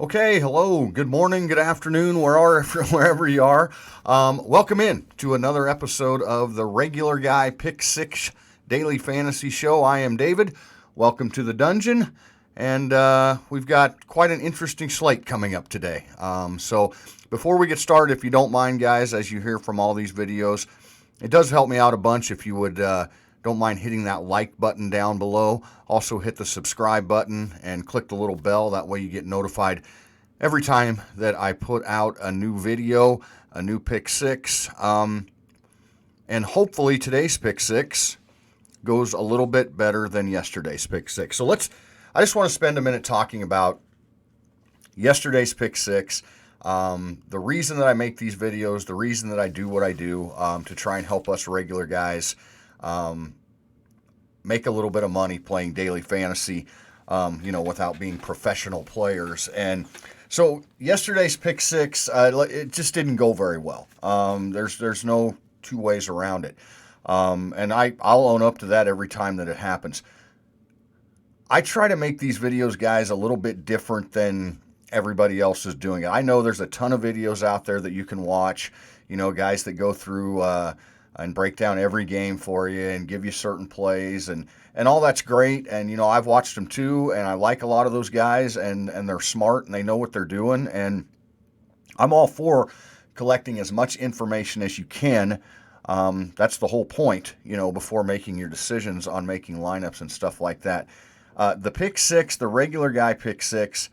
Okay, hello, good morning, good afternoon, wherever you are. Welcome in to another episode of the Regular Guy Pick Six Daily Fantasy Show. I am David. Welcome to the dungeon, and we've got quite an interesting slate coming up today. So before we get started, if you don't mind, guys, as you hear from all these videos, it does help me out a bunch if you would don't mind hitting that like button down below. Also hit the subscribe button and click the little bell. That way you get notified every time that I put out a new video, a new pick six. And hopefully today's pick six goes a little bit better than yesterday's pick six. So I just want to spend a minute talking about yesterday's pick six. The reason that I make these videos, the reason that I do what I do, to try and help us regular guys make a little bit of money playing daily fantasy, without being professional players. And so yesterday's pick six, it just didn't go very well. There's no two ways around it. And I'll own up to that every time that it happens. I try to make these videos, guys, a little bit different than everybody else is doing it. I know there's a ton of videos out there that you can watch, guys that go through and break down every game for you and give you certain plays and all that's great. And, I've watched them too, and I like a lot of those guys, and they're smart and they know what they're doing. And I'm all for collecting as much information as you can. That's the whole point, before making your decisions on making lineups and stuff like that. The pick six, the regular guy pick six,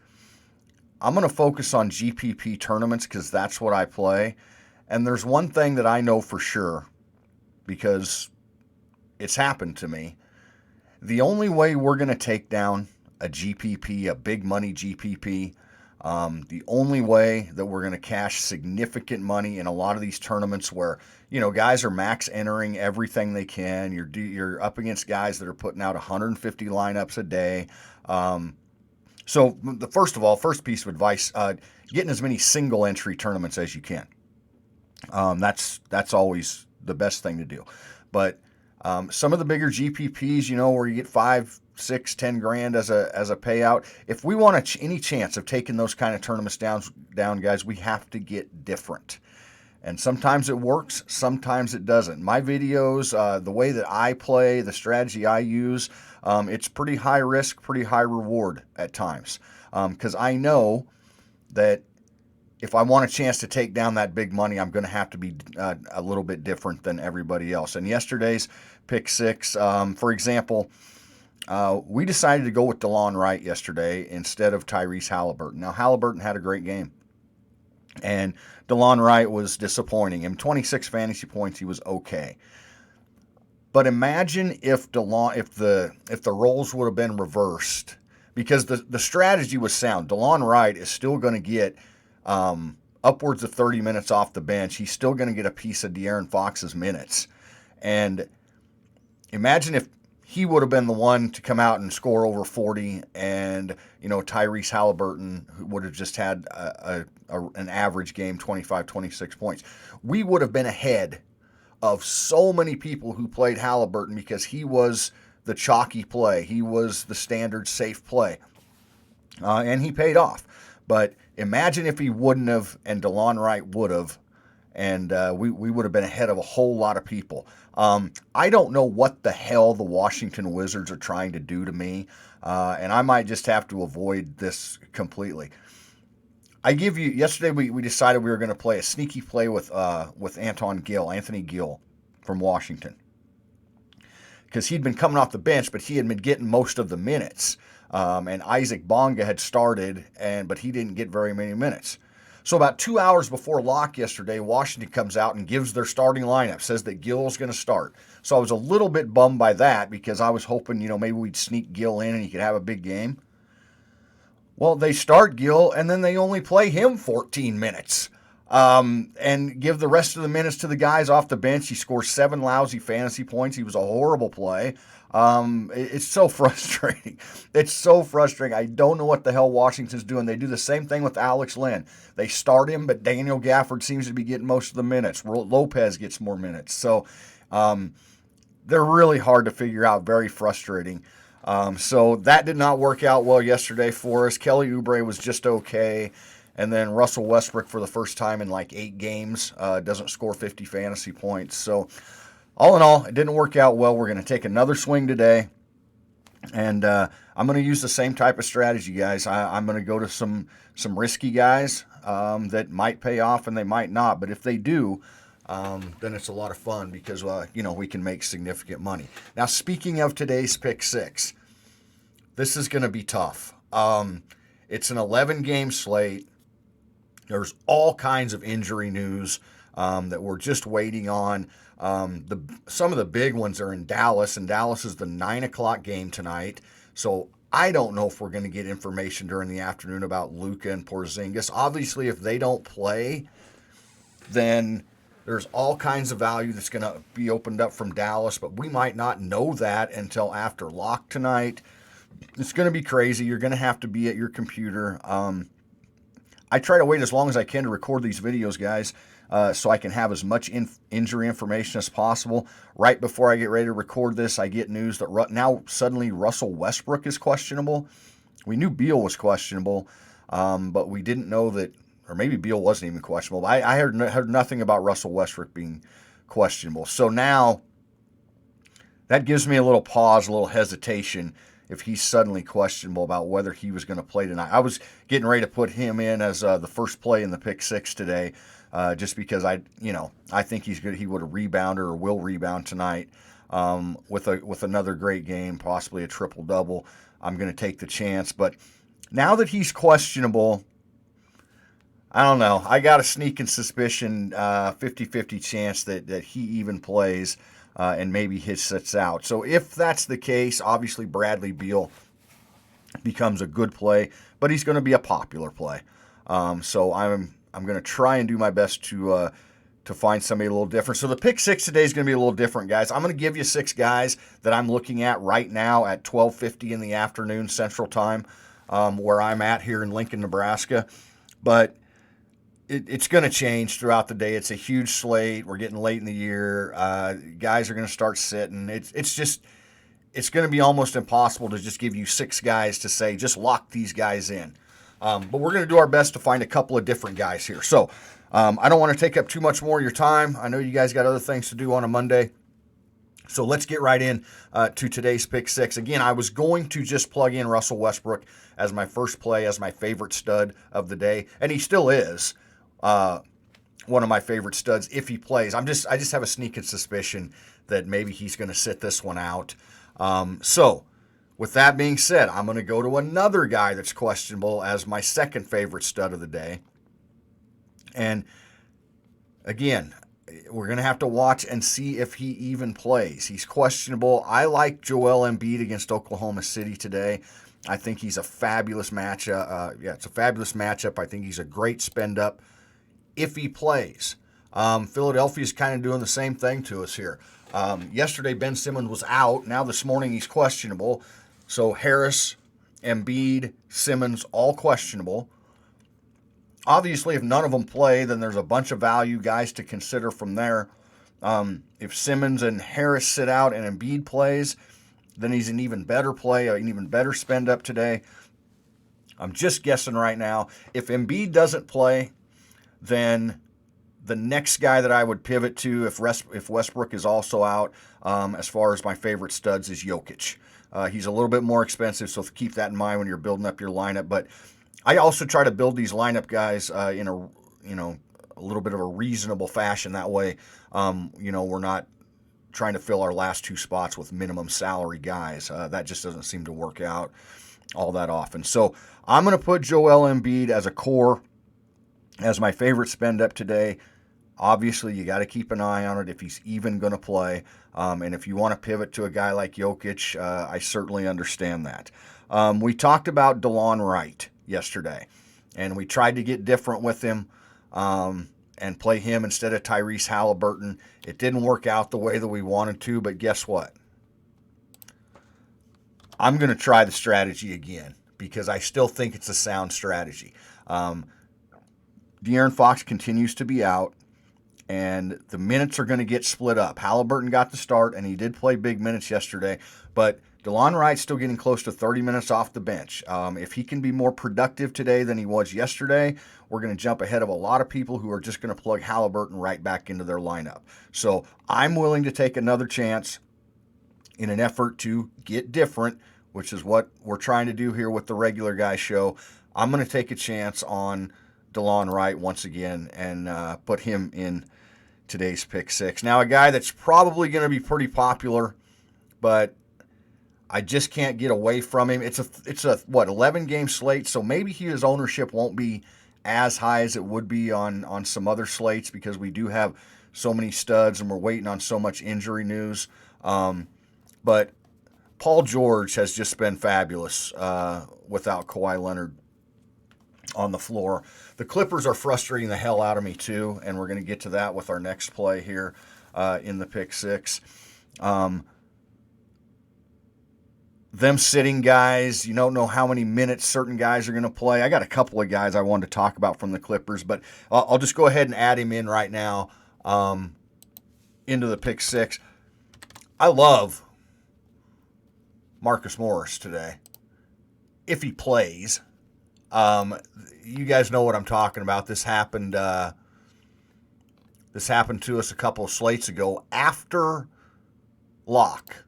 I'm going to focus on GPP tournaments because that's what I play. And there's one thing that I know for sure, because it's happened to me. The only way we're going to take down a GPP, a big money GPP, the only way that we're going to cash significant money in a lot of these tournaments where, guys are max entering everything they can. You're up against guys that are putting out 150 lineups a day. So first piece of advice, getting as many single entry tournaments as you can. That's always the best thing to do. But some of the bigger GPPs, where you get 5, 6, 10 grand as a payout. If we want any chance of taking those kind of tournaments down, guys, we have to get different. And sometimes it works, sometimes it doesn't. My videos, the way that I play, the strategy I use, it's pretty high risk, pretty high reward at times. Because I know that if I want a chance to take down that big money, I'm going to have to be a little bit different than everybody else. And yesterday's pick six, for example, we decided to go with DeLon Wright yesterday instead of Tyrese Halliburton. Now, Halliburton had a great game, and DeLon Wright was disappointing. In 26 fantasy points, he was okay. But imagine if the roles would have been reversed, because the strategy was sound. DeLon Wright is still going to get upwards of 30 minutes off the bench. He's still going to get a piece of De'Aaron Fox's minutes. And imagine if he would have been the one to come out and score over 40, and Tyrese Halliburton would have just had an average game, 25, 26 points. We would have been ahead of so many people who played Halliburton because he was the chalky play. He was the standard safe play. And he paid off. But imagine if he wouldn't have and DeLon Wright would have, and we would have been ahead of a whole lot of people. I don't know what the hell the Washington Wizards are trying to do to me, and I might just have to avoid this completely. Yesterday we decided we were going to play a sneaky play with Anthony Gill from Washington, because he'd been coming off the bench, but he had been getting most of the minutes. And Isaac Bonga had started, but he didn't get very many minutes. So about 2 hours before lock yesterday, Washington comes out and gives their starting lineup, says that Gill's going to start. So I was a little bit bummed by that, because I was hoping, maybe we'd sneak Gill in and he could have a big game. Well, they start Gill, and then they only play him 14 minutes. And give the rest of the minutes to the guys off the bench. He scores 7 lousy fantasy points. He was a horrible play. It's so frustrating. It's so frustrating. I don't know what the hell Washington's doing. They do the same thing with Alex Len. They start him, but Daniel Gafford seems to be getting most of the minutes. Lopez gets more minutes. So they're really hard to figure out, very frustrating. So that did not work out well yesterday for us. Kelly Oubre was just okay. And then Russell Westbrook, for the first time in like 8 games, doesn't score 50 fantasy points. So all in all, it didn't work out well. We're going to take another swing today. And I'm going to use the same type of strategy, guys. I'm going to go to some risky guys that might pay off and they might not. But if they do, then it's a lot of fun because, we can make significant money. Now, speaking of today's Pick 6, this is going to be tough. It's an 11-game slate. There's all kinds of injury news that we're just waiting on. Some of the big ones are in Dallas, and Dallas is the 9 o'clock game tonight. So I don't know if we're going to get information during the afternoon about Luka and Porzingis. Obviously, if they don't play, then there's all kinds of value that's going to be opened up from Dallas, but we might not know that until after lock tonight. It's going to be crazy. You're going to have to be at your computer. I try to wait as long as I can to record these videos, guys, so I can have as much injury information as possible. Right before I get ready to record this, I get news that now suddenly Russell Westbrook is questionable. We knew Beal was questionable, but we didn't know that, or maybe Beal wasn't even questionable. I heard nothing about Russell Westbrook being questionable. So now that gives me a little pause, a little hesitation if he's suddenly questionable about whether he was going to play tonight. I was getting ready to put him in as the first play in the Pick 6 today, just because I think he's good. He would have rebounded or will rebound tonight with another great game, possibly a triple-double. I'm going to take the chance. But now that he's questionable, I don't know. I got a sneaking suspicion, 50-50 chance that he even plays. And maybe his sits out. So if that's the case, obviously Bradley Beal becomes a good play, but he's going to be a popular play. So I'm going to try and do my best to find somebody a little different. So the Pick 6 today is going to be a little different, guys. I'm going to give you 6 guys that I'm looking at right now at 12:50 in the afternoon Central Time, where I'm at here in Lincoln, Nebraska. But it's going to change throughout the day. It's a huge slate. We're getting late in the year. Guys are going to start sitting. It's going to be almost impossible to just give you 6 guys to say, just lock these guys in. But we're going to do our best to find a couple of different guys here. So I don't want to take up too much more of your time. I know you guys got other things to do on a Monday. So let's get right in to today's Pick 6. Again, I was going to just plug in Russell Westbrook as my first play, as my favorite stud of the day. And he still is. One of my favorite studs if he plays. I just have a sneaking suspicion that maybe he's going to sit this one out. So with that being said, I'm going to go to another guy that's questionable as my second favorite stud of the day. And again, we're going to have to watch and see if he even plays. He's questionable. I like Joel Embiid against Oklahoma City today. I think he's a fabulous matchup. It's a fabulous matchup. I think he's a great spend up if he plays. Philadelphia's kind of doing the same thing to us here. Yesterday, Ben Simmons was out. Now this morning, he's questionable. So Harris, Embiid, Simmons, all questionable. Obviously, if none of them play, then there's a bunch of value guys to consider from there. If Simmons and Harris sit out and Embiid plays, then he's an even better play, an even better spend up today. I'm just guessing right now. If Embiid doesn't play, then the next guy that I would pivot to if Westbrook is also out, as far as my favorite studs, is Jokic. He's a little bit more expensive, so keep that in mind when you're building up your lineup. But I also try to build these lineup guys in a little bit of a reasonable fashion. That way, we're not trying to fill our last 2 spots with minimum salary guys. That just doesn't seem to work out all that often. So I'm going to put Joel Embiid as a core, as my favorite spend up today. Obviously, you got to keep an eye on it if he's even going to play. And if you want to pivot to a guy like Jokic, I certainly understand that. We talked about DeLon Wright yesterday, and we tried to get different with him and play him instead of Tyrese Halliburton. It didn't work out the way that we wanted to, but guess what? I'm going to try the strategy again because I still think it's a sound strategy. De'Aaron Fox continues to be out, and the minutes are going to get split up. Halliburton got the start, and he did play big minutes yesterday, but DeLon Wright's still getting close to 30 minutes off the bench. If he can be more productive today than he was yesterday, we're going to jump ahead of a lot of people who are just going to plug Halliburton right back into their lineup. So I'm willing to take another chance in an effort to get different, which is what we're trying to do here with the regular guy show. I'm going to take a chance on DeLon Wright once again and put him in today's pick six. Now, a guy that's probably going to be pretty popular, but I just can't get away from him. It's a 11 game slate, so maybe his ownership won't be as high as it would be on some other slates because we do have so many studs and we're waiting on so much injury news. But Paul George has just been fabulous without Kawhi Leonard on the floor. The Clippers are frustrating the hell out of me too, and we're going to get to that with our next play here in the pick six. Them sitting guys, you don't know how many minutes certain guys are going to play. I got a couple of guys I wanted to talk about from the Clippers, but I'll just go ahead and add him in right now into the pick six. I love Marcus Morris today, if he plays. You guys know what I'm talking about. This happened to us a couple of slates ago after lock.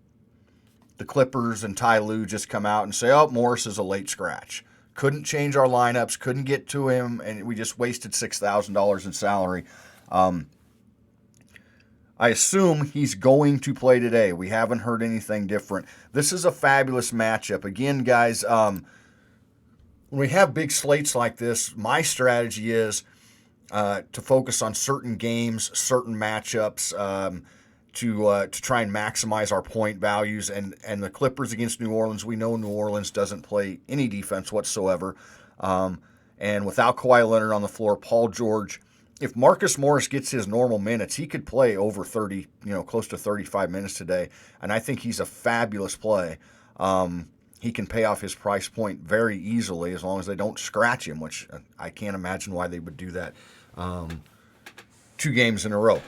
The Clippers and Ty Lue just come out and say, oh, Morris is a late scratch. Couldn't change our lineups, couldn't get to him, and we just wasted $6,000 in salary. I assume he's going to play today. We haven't heard anything different. This is a fabulous matchup. Again, guys, when we have big slates like this, my strategy is to focus on certain games, certain matchups, to try and maximize our point values. And the Clippers against New Orleans, we know New Orleans doesn't play any defense whatsoever. And without Kawhi Leonard on the floor, Paul George, if Marcus Morris gets his normal minutes, he could play over 30, close to 35 minutes today. And I think he's a fabulous play. He can pay off his price point very easily as long as they don't scratch him, which I can't imagine why they would do that 2 games in a row.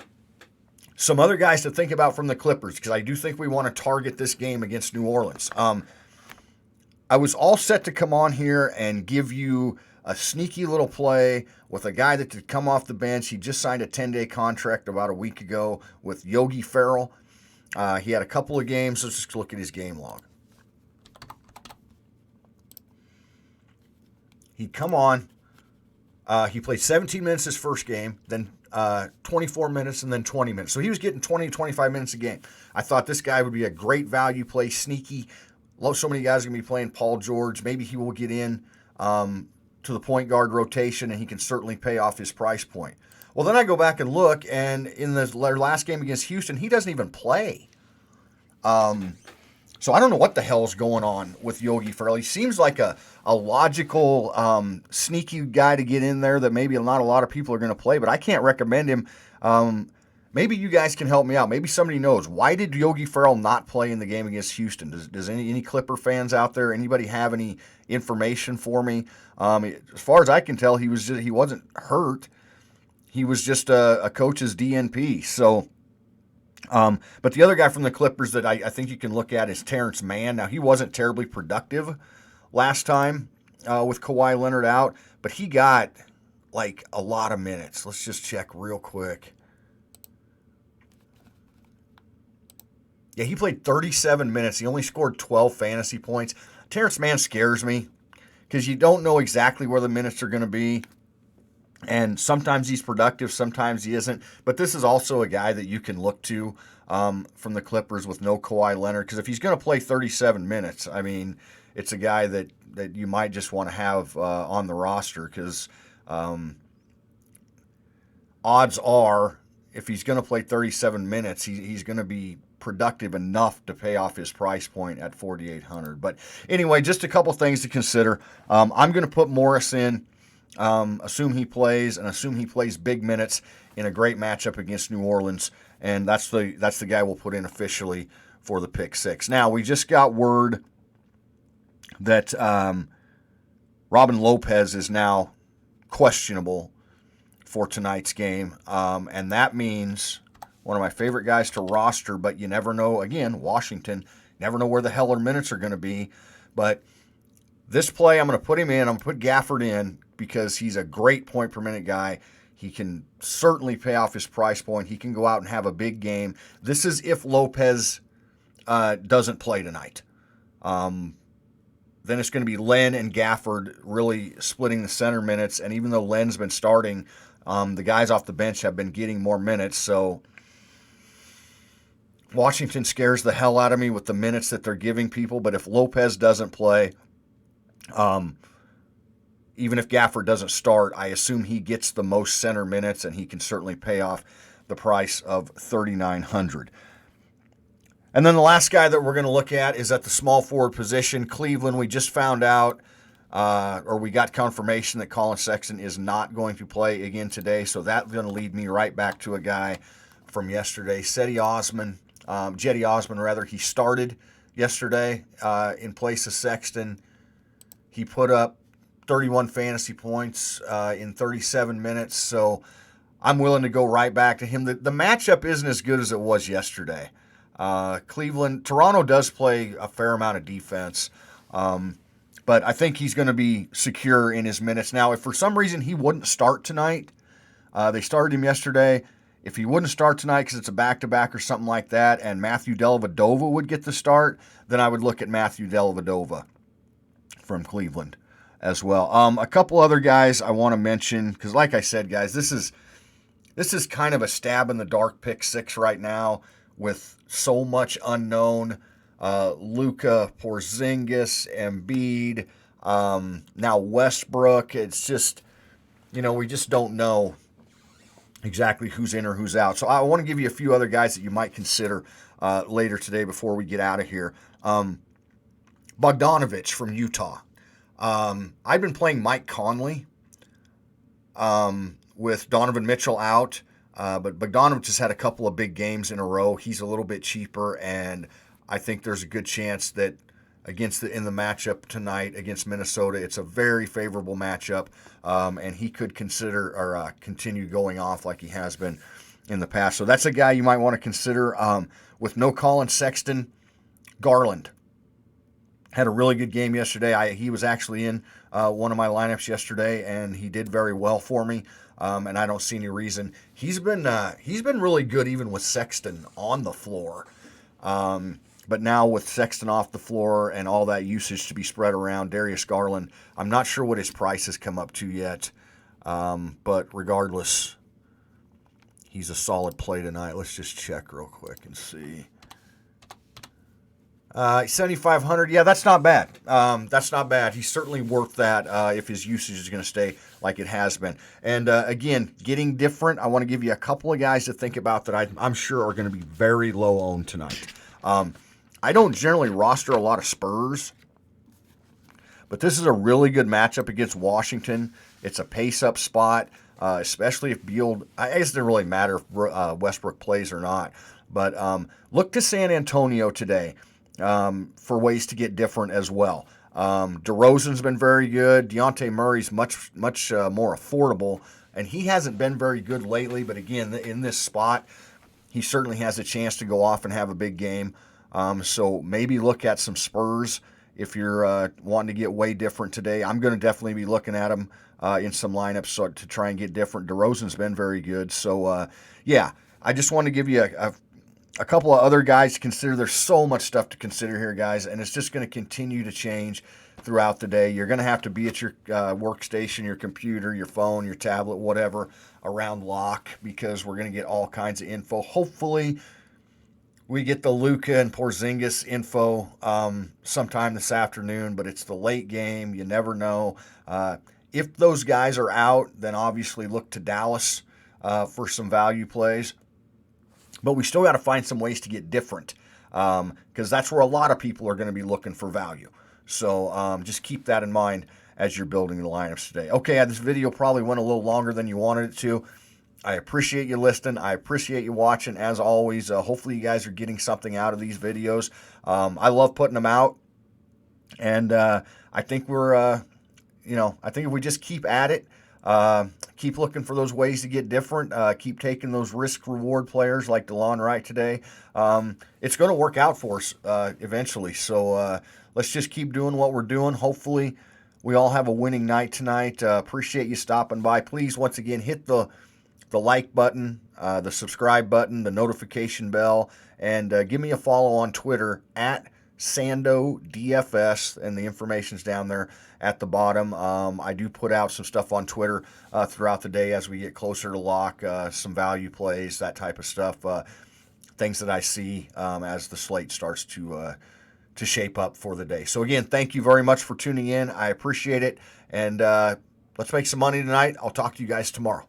Some other guys to think about from the Clippers, because I do think we want to target this game against New Orleans. I was all set to come on here and give you a sneaky little play with a guy that could come off the bench. He just signed a 10-day contract about a week ago with Yogi Ferrell. He had a couple of games. Let's just look at his game log. He'd come on. He played 17 minutes his first game, then 24 minutes, and then 20 minutes. So he was getting 20 to 25 minutes a game. I thought this guy would be a great value play, sneaky. So many guys are going to be playing Paul George. Maybe he will get in to the point guard rotation, and he can certainly pay off his price point. Well, then I go back and look, and in their last game against Houston, he doesn't even play. So I don't know what the hell is going on with Yogi Ferrell. He seems like a logical, sneaky guy to get in there that maybe not a lot of people are going to play, but I can't recommend him. Maybe you guys can help me out. Maybe somebody knows. Why did Yogi Ferrell not play in the game against Houston? Does any Clipper fans out there, anybody have any information for me? As far as I can tell, he wasn't hurt. He was just a coach's DNP. So, but the other guy from the Clippers that I think you can look at is Terrence Mann. Now, he wasn't terribly productive last time with Kawhi Leonard out, but he got like a lot of minutes. Let's just check real quick. Yeah, he played 37 minutes. He only scored 12 fantasy points. Terrence Mann scares me because you don't know exactly where the minutes are going to be. And sometimes he's productive, sometimes he isn't. But this is also a guy that you can look to from the Clippers with no Kawhi Leonard. Because if he's going to play 37 minutes, I mean, it's a guy that you might just want to have on the roster. Because odds are, if he's going to play 37 minutes, he's going to be productive enough to pay off his price point at $4,800. But anyway, just a couple things to consider. I'm going to put Morris in. Assume he plays, and assume he plays big minutes in a great matchup against New Orleans, and that's the guy we'll put in officially for the pick six. Now, we just got word that Robin Lopez is now questionable for tonight's game, and that means one of my favorite guys to roster, but you never know. Again, Washington, Never know where the hell our minutes are going to be. But this play, I'm going to put him in. I'm going to put Gafford in because he's a great point per minute guy. He can certainly pay off his price point. He can go out and have a big game. This is if Lopez doesn't play tonight. Then it's going to be Len and Gafford really splitting the center minutes. And even though Len's been starting, the guys off the bench have been getting more minutes. So Washington scares the hell out of me with the minutes that they're giving people. But if Lopez doesn't play, even if Gafford doesn't start, I assume he gets the most center minutes, and he can certainly pay off the price of $3,900. And then the last guy that we're going to look at is at the small forward position. Cleveland, we just found out, or we got confirmation that Colin Sexton is not going to play again today. So that's going to lead me right back to a guy from yesterday, Jetty Osman, he started yesterday in place of Sexton. He put up 31 fantasy points in 37 minutes, so I'm willing to go right back to him. The matchup isn't as good as it was yesterday. Toronto does play a fair amount of defense, but I think he's going to be secure in his minutes. Now, if for some reason he wouldn't start tonight, they started him yesterday. If he wouldn't start tonight because it's a back-to-back or something like that, and Matthew Dellavedova would get the start, then I would look at Matthew Dellavedova from Cleveland as well. A couple other guys I want to mention, because like I said, guys, this is kind of a stab in the dark pick six right now with so much unknown. Luka, Porzingis, Embiid, now Westbrook. It's just, we just don't know exactly who's in or who's out. So I want to give you a few other guys that you might consider later today before we get out of here. Bogdanovich from Utah. I've been playing Mike Conley with Donovan Mitchell out, but Bogdanovich has had a couple of big games in a row. He's a little bit cheaper, and I think there's a good chance that in the matchup tonight against Minnesota, it's a very favorable matchup, and he could consider or continue going off like he has been in the past. So that's a guy you might want to consider. With no Colin Sexton, Garland had a really good game yesterday. He was actually in one of my lineups yesterday, and he did very well for me. And I don't see any reason. He's been really good even with Sexton on the floor. But now with Sexton off the floor and all that usage to be spread around, Darius Garland, I'm not sure what his price has come up to yet. But regardless, he's a solid play tonight. Let's just check real quick and see. 7,500. Yeah, that's not bad. That's not bad. He's certainly worth that if his usage is going to stay like it has been. And again, getting different, I want to give you a couple of guys to think about that I'm sure are going to be very low owned tonight. I don't generally roster a lot of Spurs, but this is a really good matchup against Washington. It's a pace-up spot, especially if Beal, I guess it doesn't really matter if Westbrook plays or not. But look to San Antonio today for ways to get different as well. DeRozan's been very good. Dejounte Murray's much more affordable, and he hasn't been very good lately. But again, in this spot, he certainly has a chance to go off and have a big game. So maybe look at some Spurs if you're wanting to get way different today. I'm going to definitely be looking at him in some lineups to try and get different. DeRozan's been very good. So, yeah, I just want to give you a couple of other guys to consider. There's so much stuff to consider here, guys, and it's just going to continue to change throughout the day. You're going to have to be at your workstation, your computer, your phone, your tablet, whatever, around lock, because we're going to get all kinds of info. Hopefully, we get the Luka and Porzingis info sometime this afternoon, but it's the late game. You never know. If those guys are out, then obviously look to Dallas for some value plays. But we still got to find some ways to get different because that's where a lot of people are going to be looking for value. So just keep that in mind as you're building the lineups today. Okay, this video probably went a little longer than you wanted it to. I appreciate you listening. I appreciate you watching. As always, hopefully you guys are getting something out of these videos. I love putting them out. And I think we're, I think if we just keep at it, Keep looking for those ways to get different. Keep taking those risk-reward players like DeLon Wright today. It's going to work out for us eventually. So let's just keep doing what we're doing. Hopefully, we all have a winning night tonight. Appreciate you stopping by. Please, once again, hit the like button, the subscribe button, the notification bell, and give me a follow on Twitter at SandoDFS, and the information's down there at the bottom. I do put out some stuff on Twitter throughout the day as we get closer to lock, some value plays, that type of stuff, things that I see as the slate starts to shape up for the day. So again, thank you very much for tuning in. I appreciate it, and let's make some money tonight. I'll talk to you guys tomorrow.